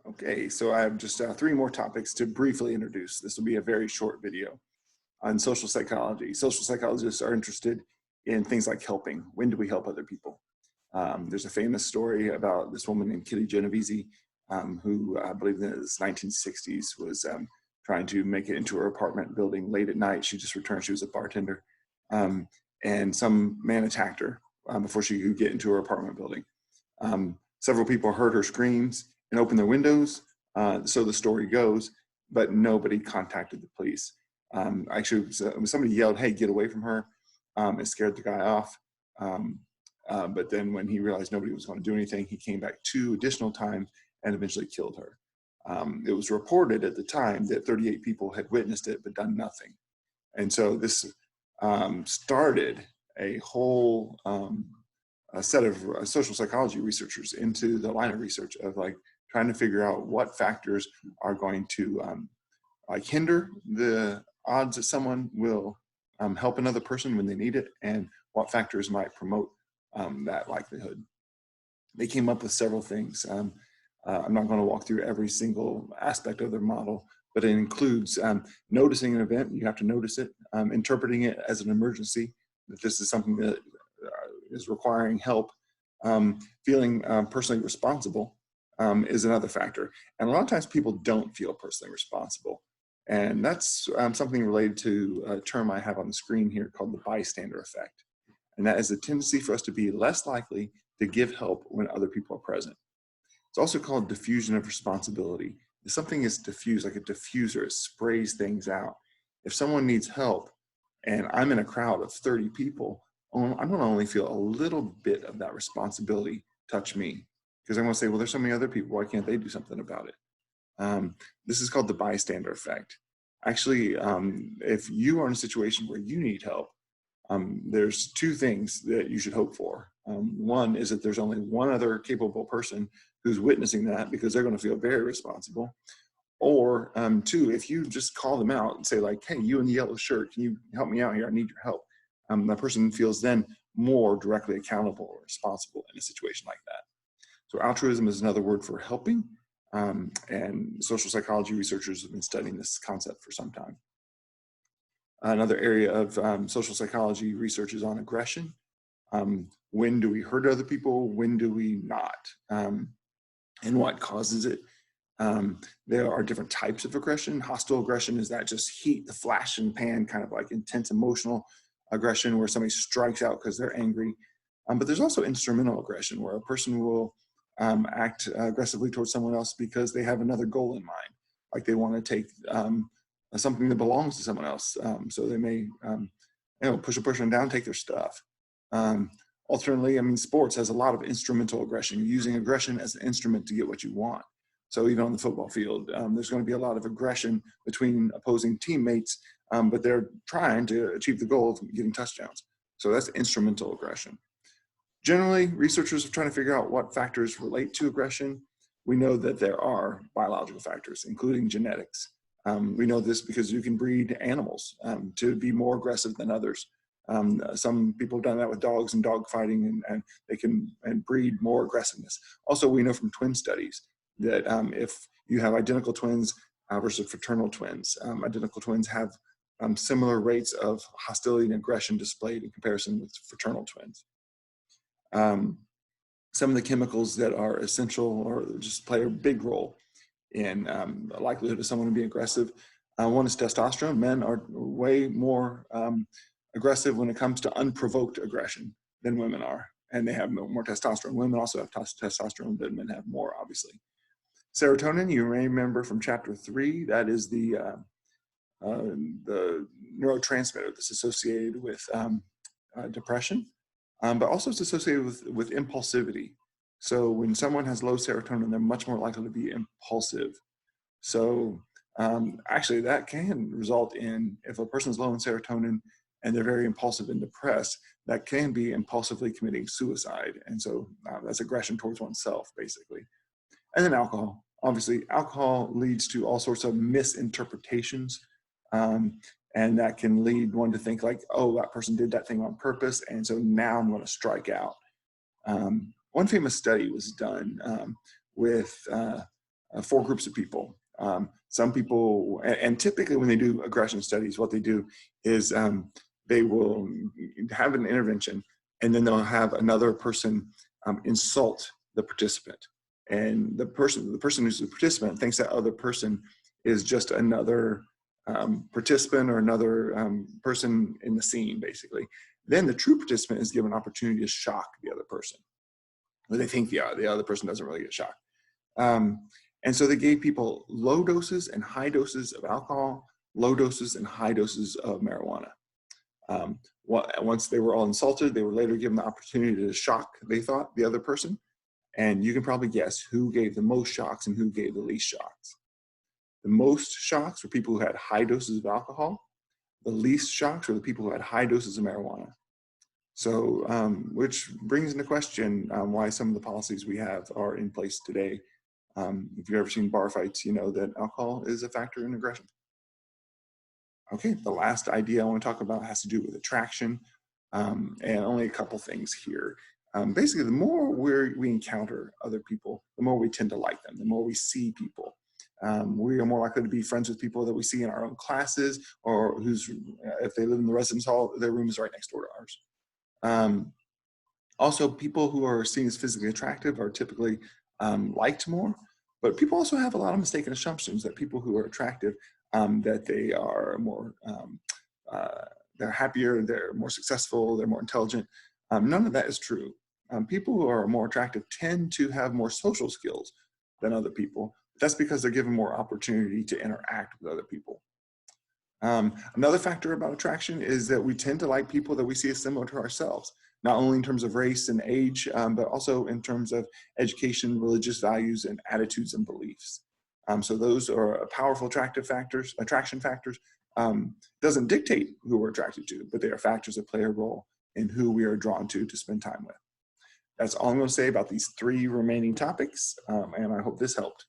Okay, so I have just three more topics to briefly introduce. This will be a very short video on social psychology. Social psychologists are interested in things like helping. When do we help other people? There's a famous story about this woman named Kitty Genovese, who I believe in the 1960s was trying to make it into her apartment building late at night. She just returned, she was a bartender, and some man attacked her before she could get into her apartment building. Several people heard her screams and opened their windows, so the story goes, but nobody contacted the police. Actually, somebody yelled, "Hey, get away from her." It scared the guy off. But then when he realized nobody was going to do anything, he came back 2 additional times and eventually killed her. It was reported at the time that 38 people had witnessed it but done nothing. And so this started a whole a set of social psychology researchers into the line of research of like trying to figure out what factors are going to like hinder the odds that someone will help another person when they need it, and what factors might promote that likelihood. They came up with several things. I'm not going to walk through every single aspect of their model, but it includes noticing an event, you have to notice it, interpreting it as an emergency, that this is something that is requiring help, feeling personally responsible is another factor. And a lot of times people don't feel personally responsible. And that's something related to a term I have on the screen here called the bystander effect. And that is a tendency for us to be less likely to give help when other people are present. It's also called diffusion of responsibility. If something is diffused, like a diffuser, it sprays things out. If someone needs help and I'm in a crowd of 30 people, I'm going to only feel a little bit of that responsibility touch me, because I'm going to say, well, there's so many other people, why can't they do something about it? This is called the bystander effect. Actually, if you are in a situation where you need help, there's 2 things that you should hope for. One is that there's only one other capable person who's witnessing that, because they're going to feel very responsible. Or 2, if you just call them out and say like, hey, you in the yellow shirt, can you help me out here? I need your help. That person feels then more directly accountable or responsible in a situation like that. So altruism is another word for helping. And social psychology researchers have been studying this concept for some time. Another area of social psychology research is on aggression. When do we hurt other people? When do we not? And what causes it? There are different types of aggression. Hostile aggression is that just heat, the flash and pan, kind of like intense emotional aggression where somebody strikes out because they're angry. But there's also instrumental aggression, where a person will act aggressively towards someone else because they have another goal in mind. Like they want to take something that belongs to someone else. So they may push a person down, take their stuff. Alternately, I mean, sports has a lot of instrumental aggression. You're using aggression as an instrument to get what you want. So even on the football field, there's going to be a lot of aggression between opposing teammates, but they're trying to achieve the goal of getting touchdowns. So that's instrumental aggression. Generally, researchers are trying to figure out what factors relate to aggression. We know that there are biological factors, including genetics. We know this because you can breed animals to be more aggressive than others. Some people have done that with dogs and dog fighting, and they can breed more aggressiveness. Also, we know from twin studies that if you have identical twins versus fraternal twins, identical twins have similar rates of hostility and aggression displayed in comparison with fraternal twins. Some of the chemicals that are essential or just play a big role in the likelihood of someone being aggressive. One is testosterone. Men are way more aggressive when it comes to unprovoked aggression than women are, and they have more testosterone. Women also have testosterone, but men have more, obviously. Serotonin, you may remember from chapter 3, that is the neurotransmitter that's associated with depression, but also it's associated with impulsivity. So when someone has low serotonin, they're much more likely to be impulsive. So actually that can result in, if a person is low in serotonin and they're very impulsive and depressed, that can be impulsively committing suicide. And so that's aggression towards oneself, basically. And then alcohol. Obviously, alcohol leads to all sorts of misinterpretations. And that can lead one to think like, oh, that person did that thing on purpose, and so now I'm going to strike out. One famous study was done with 4 groups of people. Some people, and typically when they do aggression studies, what they do is they will have an intervention, and then they'll have another person insult the participant. And the person who's the participant thinks that other person is just another participant or another person in the scene, basically. Then the true participant is given an opportunity to shock the other person. Or they think the other person doesn't really get shocked. And so they gave people low doses and high doses of alcohol, low doses and high doses of marijuana. Once they were all insulted, they were later given the opportunity to shock, they thought, the other person. And you can probably guess who gave the most shocks and who gave the least shocks. The most shocks were people who had high doses of alcohol. The least shocks were the people who had high doses of marijuana. So, which brings into question why some of the policies we have are in place today. If you've ever seen bar fights, you know that alcohol is a factor in aggression. Okay, the last idea I want to talk about has to do with attraction, and only a couple things here. Basically, the more we encounter other people, the more we tend to like them, the more we see people. We are more likely to be friends with people that we see in our own classes, or if they live in the residence hall, their room is right next door to ours. Also, people who are seen as physically attractive are typically liked more, but people also have a lot of mistaken assumptions that people who are attractive, that they are more, they're happier, they're more successful, they're more intelligent. None of that is true. People who are more attractive tend to have more social skills than other people. That's because they're given more opportunity to interact with other people. Another factor about attraction is that we tend to like people that we see as similar to ourselves, not only in terms of race and age, but also in terms of education, religious values, and attitudes and beliefs. So those are powerful attraction factors. Doesn't dictate who we're attracted to, but they are factors that play a role in who we are drawn to spend time with. That's all I'm going to say about these 3 remaining topics, and I hope this helped.